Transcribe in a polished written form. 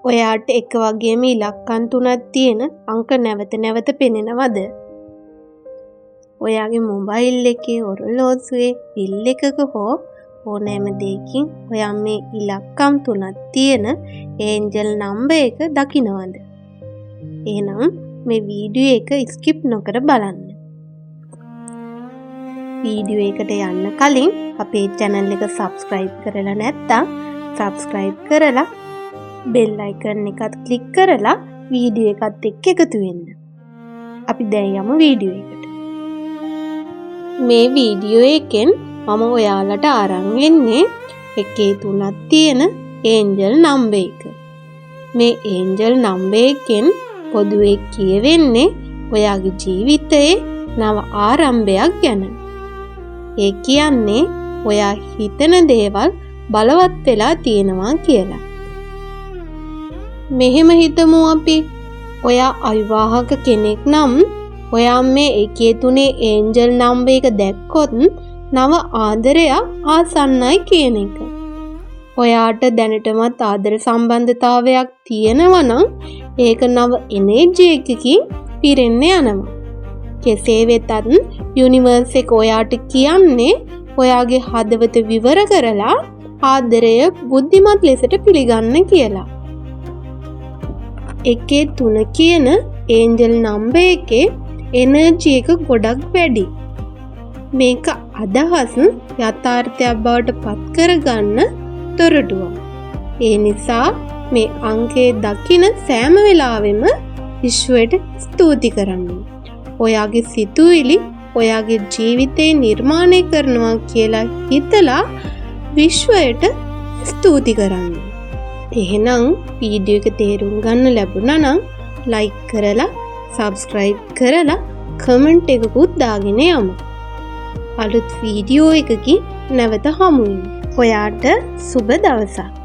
ඔයාට එක වගේම ඉලක්කම් 3ක් තියෙන අංක නැවත නැවත පෙනෙනවද? ඔයාගේ මොබයිල් එකේ ඔරලෝසුවේ බිල් එකක හෝ ඕනෑම දෙයකින් ඔයා මේ ඉලක්කම් 3ක් තියෙන ඒන්ජල් නම්බර් එක දකිනවද? එහෙනම් මේ වීඩියෝ එක ස්කිප් නොකර බලන්න. වීඩියෝ එකට යන්න කලින් අපේ channel එක subscribe කරලා නැත්නම් subscribe කරලා bell icon එකත් click කරලා වීඩියෝ එකත් එක්ක එකතු වෙන්න. අපි දැන් යමු වීඩියෝ එකට. මේ වීඩියෝ එකෙන් මම ඔයාලට අරන් එන්නේ එකේ 3ක් තියෙන ඒන්ජල් නම්බර් එක. මේ ඒන්ජල් නම්බර් එකෙන් පොදුවේ කියවෙන්නේ ඔයාගේ ජීවිතයේ නව ආරම්භයක් ගැන. ඒ කියන්නේ ඔයා හිතන දේවල් බලවත් වෙලා තියෙනවා කියලා. මෙහෙම හිතමු අපි ඔයා අවිවාහක කෙනෙක් නම් ඔයා මේ එකේ 3 ඒන්ජල් නම්බර් එක දැක්කොත් නව ආදරයක් ආසන්නයි කියන එක. ඔයාට දැනටමත් ආදර සම්බන්ධතාවයක් තියෙනවා නම් ඒක නව එනර්ජි එකකින් පිරෙන්න යනවා. කෙසේ වෙතත් යුනිවර්ස් එක ඔයාට කියන්නේ ඔයාගේ හදවත විවර කරලා ආදරය බුද්ධිමත් ලෙසට පිළිගන්න කියලා. එකේ 3 කියන ඒන්ජල් නම්බර් එකේ එනර්ජි එක ගොඩක් වැඩි. මේක අදහස් යථාර්ථයක් බවට පත් කරගන්න තොරතුරක්. ඒ නිසා මේ අංකයේ දකින සෑම වෙලාවෙම විශ්වයට ස්තුති කරන්න. ඔයාගේ සිතුවිලි ඔයාගේ ජීවිතේ නිර්මාණය කරනවා කියලා හිතලා විශ්වයට ස්තුති කරන්න. එහෙනම් වීඩියෝ එක තේරුම් ගන්න ලැබුණා නම් like කරලා subscribe කරලා comment එකකුත් දාගෙන යමු. අලුත් වීඩියෝ එකකින් නැවත හමු වෙමු. ඔයාට සුබ දවසක්.